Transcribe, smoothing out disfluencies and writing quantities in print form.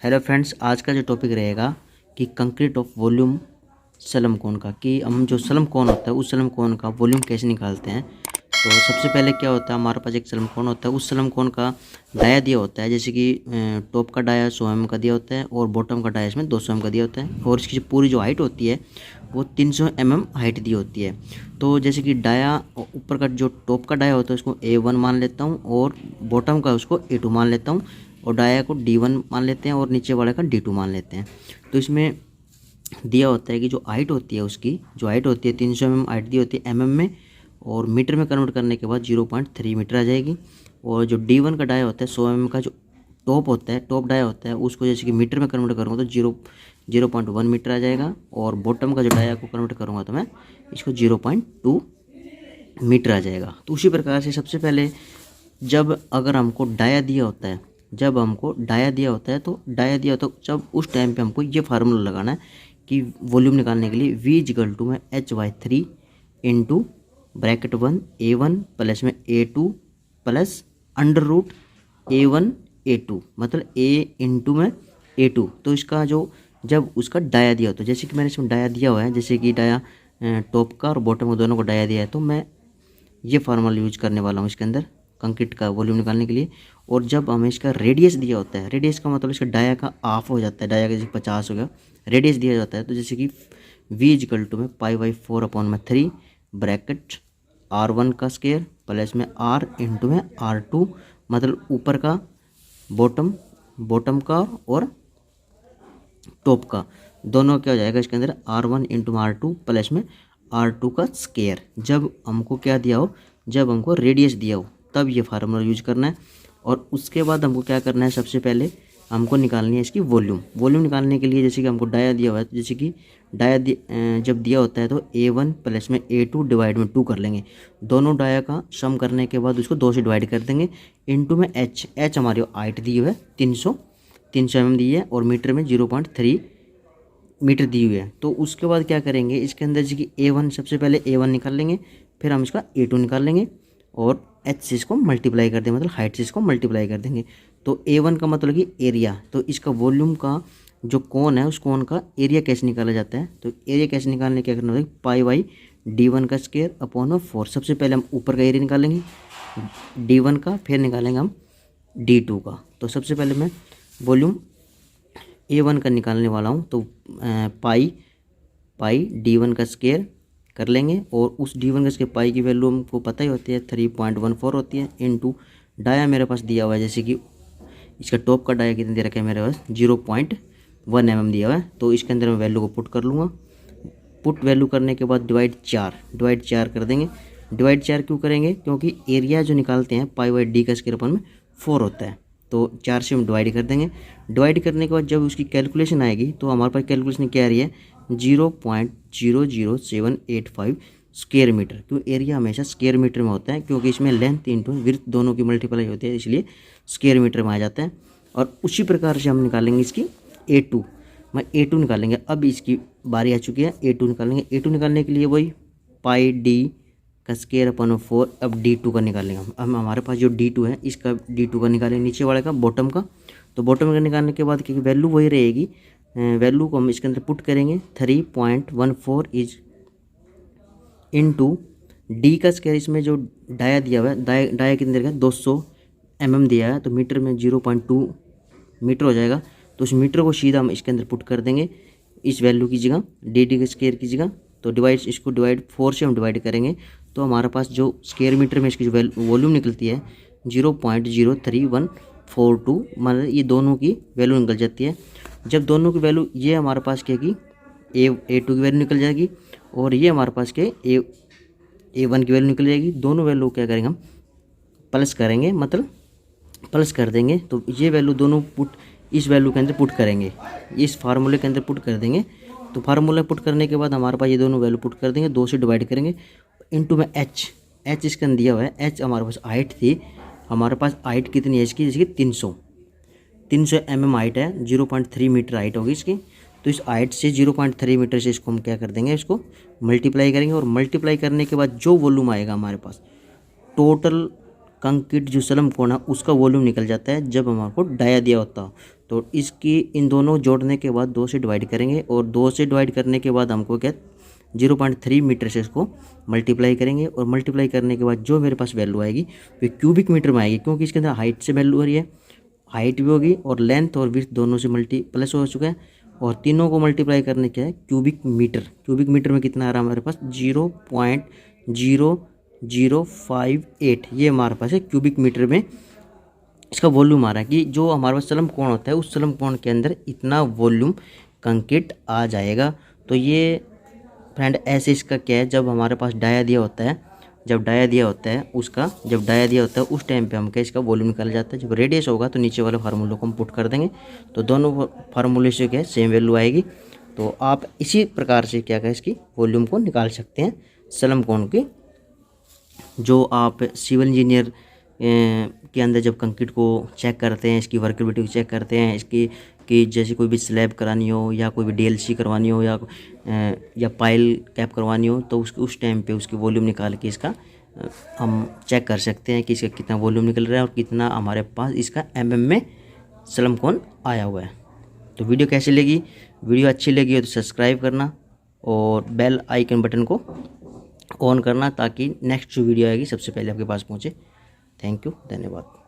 Hello friends, आज का जो टॉपिक रहेगा कि कंक्रीट ऑफ वॉल्यूम स्लम कोन का, कि हम जो स्लम कोन होता है उस स्लम कोन का वॉल्यूम कैसे निकालते हैं। तो सबसे पहले क्या होता है, हमारे पास एक स्लम कोन होता है, उस स्लम कोन का डाया दिया होता है। जैसे कि टॉप का डाया 100 mm का दिया होता है और बॉटम का डाया इसमें 200 mm का दिया होता है, और इसकी पूरी जो हाइट होती है वो 300 mm हाइट दी होती है। तो जैसे कि डाया ऊपर का जो टॉप का डाया होता है उसको A1 मान लेता हूँ और बॉटम का उसको A2 मान लेता हूँ, और डाया को D1 मान लेते हैं और नीचे वाले का D2 मान लेते हैं। तो इसमें दिया होता है कि जो हाइट होती है उसकी जो हाइट होती है 300 mm हाइट दी होती है mm में, और मीटर में कन्वर्ट करने के बाद 0.3 मीटर आ जाएगी। और जो D1 का डाया होता है 100 mm का जो टॉप होता है, टॉप डाया होता है, उसको जैसे कि मीटर में कन्वर्ट करूँगा तो 0.1 मीटर आ जाएगा। और बॉटम का जो डाया को कन्वर्ट करूँगा तो मैं इसको 0.2 मीटर आ जाएगा। तो उसी प्रकार से सबसे पहले जब अगर हमको डाया दिया होता है, जब हमको डाया दिया होता है तो डाया दिया होता है जब उस टाइम पे हमको ये फार्मूला लगाना है कि वॉल्यूम निकालने के लिए V इक्वल टू में H/3 into bracket 1 A1 plus में A2 plus under root A1 A2, मतलब A इंटू में A2। तो इसका जो जब उसका डाया दिया होता है, जैसे कि मैंने इसमें डाया दिया हुआ है, जैसे कि डाया टॉप का और बॉटम का दोनों को डाया दिया है, तो मैं ये फार्मूला यूज करने वाला हूँ इसके अंदर कंक्रीट का वॉल्यूम निकालने के लिए। और जब हमें इसका रेडियस दिया होता है, रेडियस का मतलब इसका डाया का हाफ हो जाता है, डाया का जैसे 50 हो गया, रेडियस दिया जाता है। तो जैसे कि V इक्वल टू में π/4/3 ब्रैकेट R1 का स्क्वायर प्लस में R इंटू में R2, मतलब ऊपर का बॉटम का और टॉप का दोनों क्या हो जाएगा इसके अंदर R1 इंटू R2 प्लस में R2 का स्क्वायर। जब हमको क्या दिया हो, जब हमको रेडियस दिया हो तब ये फार्मूला यूज करना है। और उसके बाद हमको क्या करना है, सबसे पहले हमको निकालनी है इसकी वॉल्यूम निकालने के लिए जैसे कि हमको डाया दिया हुआ है, तो जैसे कि डाया जब दिया होता है तो A1 प्लस में A2 डिवाइड में 2 कर लेंगे। दोनों डाया का सम करने के बाद उसको 2 से डिवाइड कर देंगे, इंटू में H हमारी हाइट दी हुई है 300 mm दी है और मीटर में 0.3 मीटर दी हुई है। तो उसके बाद क्या करेंगे, इसके अंदर जैसे कि A1 सबसे पहले A1 निकाल लेंगे, फिर हम इसका A2 निकाल लेंगे और H से इसको मल्टीप्लाई कर देंगे, मतलब हाइट से इसको मल्टीप्लाई कर देंगे। तो A1 का मतलब कि एरिया, तो इसका वॉल्यूम का जो कोन है उस कोन का एरिया कैसे निकाला जाता है। तो एरिया कैसे निकालने क्या करना होगा, π/D1 का स्क्वायर अपॉन 4। सबसे पहले हम ऊपर का एरिया निकालेंगे D1 का, फिर निकालेंगे हम D2 का। तो सबसे पहले मैं वॉल्यूम A1 का निकालने वाला हूँ, तो π/D1 का स्क्वायर कर लेंगे, और उस D1 का स्क्वायर पाई की वैल्यू हमको पता ही होती है 3.14 होती है, इनटू डाया मेरे पास दिया हुआ है, जैसे कि इसका टॉप का डाया कितने दे रखा है मेरे पास 0.1 mm दिया हुआ है। तो इसके अंदर मैं वैल्यू को पुट कर लूँगा। पुट वैल्यू करने के बाद डिवाइड 4 कर देंगे। डिवाइड 4 क्यों करेंगे, क्योंकि एरिया जो निकालते हैं π/D का स्क्वायर अपन में 4 होता है, तो 4 से हम डिवाइड कर देंगे। डिवाइड करने के बाद जब उसकी कैलकुलेशन आएगी तो हमारे पास कैलकुलेशन क्या आ रही है 0.00785 स्क्वायर मीटर। क्यों, एरिया हमेशा स्क्वायर मीटर में होता है, क्योंकि इसमें लेंथ इंटू विड्थ दोनों की मल्टीप्लाई होती है, इसलिए स्क्वायर मीटर में आ जाता है। और उसी प्रकार से हम निकालेंगे इसकी A2 निकालेंगे। अब इसकी बारी आ चुकी है A2 निकालेंगे। A2 निकालने के लिए वही π/D का स्क्वायर अपन 4। अब D2 का निकालेंगे हम। अब हमारे पास जो D2 है इसका D2 का निकालेंगे, नीचे वाले का बॉटम का। तो बॉटम का निकालने के बाद क्योंकि वैल्यू वही रहेगी, वैल्यू को हम इसके अंदर पुट करेंगे 3.14 इज इंटू D का स्क्वायर। इसमें जो डाया दिया हुआ है, डाया कितने देगा 200 mm दिया है, तो मीटर में 0.2 मीटर हो जाएगा। तो उस मीटर को सीधा हम इसके अंदर पुट कर देंगे इस वैल्यू की जगह, D के स्क्वायर की जगह। तो इसको डिवाइड 4 से हम डिवाइड करेंगे, तो हमारे पास जो स्क्वायर मीटर में इसकी जो वॉल्यूम निकलती है 0.03142, मतलब ये दोनों की वैल्यू निकल जाती है। जब दोनों की वैल्यू ये हमारे पास क्या की A2 की वैल्यू निकल जाएगी, और ये हमारे पास के A1 की वैल्यू निकल जाएगी। दोनों वैल्यू क्या करेंगे हम प्लस करेंगे, मतलब प्लस कर देंगे। तो ये वैल्यू दोनों पुट इस वैल्यू के अंदर पुट करेंगे, इस फार्मूले के अंदर पुट कर देंगे। तो फार्मूला पुट करने के बाद हमारे पास ये दोनों वैल्यू पुट कर देंगे, 2 से डिवाइड करेंगे, इंटू में H इसके अंदर दिया हुआ है। H हमारे पास हाइट थी, हमारे पास हाइट कितनी है इसकी, जैसे कि 300 mm हाइट है, 0.3 मीटर हाइट होगी इसकी। तो इस हाइट से 0.3 मीटर से इसको हम क्या कर देंगे, इसको मल्टीप्लाई करेंगे, और मल्टीप्लाई करने के बाद जो वॉल्यूम आएगा हमारे पास टोटल कंक्रीट जो स्लम कोन है उसका वॉल्यूम निकल जाता है जब हमारे को डाया दिया होता हो। तो इसकी इन दोनों जोड़ने के बाद 2 से डिवाइड करेंगे और 2 से डिवाइड करने के बाद हमको क्या 0.3 मीटर से इसको मल्टीप्लाई करेंगे और मल्टीप्लाई करने के बाद जो मेरे पास वैल्यू आएगी वो क्यूबिक मीटर में आएगी, क्योंकि इसके अंदर हाइट से वैल्यू आ रही है, हाइट भी होगी और लेंथ और विड्थ दोनों से प्लस हो चुका है और तीनों को मल्टीप्लाई करने क्या है क्यूबिक मीटर। क्यूबिक मीटर में कितना आ रहा है हमारे पास 0.0058, ये हमारे पास है क्यूबिक मीटर में इसका वॉल्यूम आ रहा है कि जो हमारे पास चलम कोण होता है उस चलम कोण के अंदर इतना वॉल्यूम कंक्रीट आ जाएगा। तो ये फ्रेंड ऐसे इसका क्या है, जब हमारे पास डाया दिया होता है, जब डाया दिया होता है उस टाइम पे हम क्या इसका वॉल्यूम निकाला जाता है। जब रेडियस होगा तो नीचे वाले फार्मूलों को हम पुट कर देंगे तो दोनों फार्मूले से क्या है सेम वैल्यू आएगी। तो आप इसी प्रकार से क्या कहें इसकी वॉल्यूम को निकाल सकते हैं चलम कोण की। जो आप सिविल इंजीनियर के अंदर जब कंक्रीट को चेक करते हैं, इसकी वर्केबिलिटी को चेक करते हैं, इसकी कि जैसे कोई भी स्लैब करानी हो या कोई भी डीएलसी करवानी हो या पाइल कैप करवानी हो, तो उस टाइम पे उसकी वॉल्यूम निकाल के इसका हम चेक कर सकते हैं कि इसका कितना वॉल्यूम निकल रहा है और कितना हमारे पास इसका एमएम में चलम कोण आया हुआ है। तो वीडियो कैसी लगी, वीडियो अच्छी लगी हो तो सब्सक्राइब करना और बेल आइकन बटन को ऑन करना ताकि नेक्स्ट जो वीडियो आएगी सबसे पहले आपके पास पहुँचे। थैंक यू, धन्यवाद।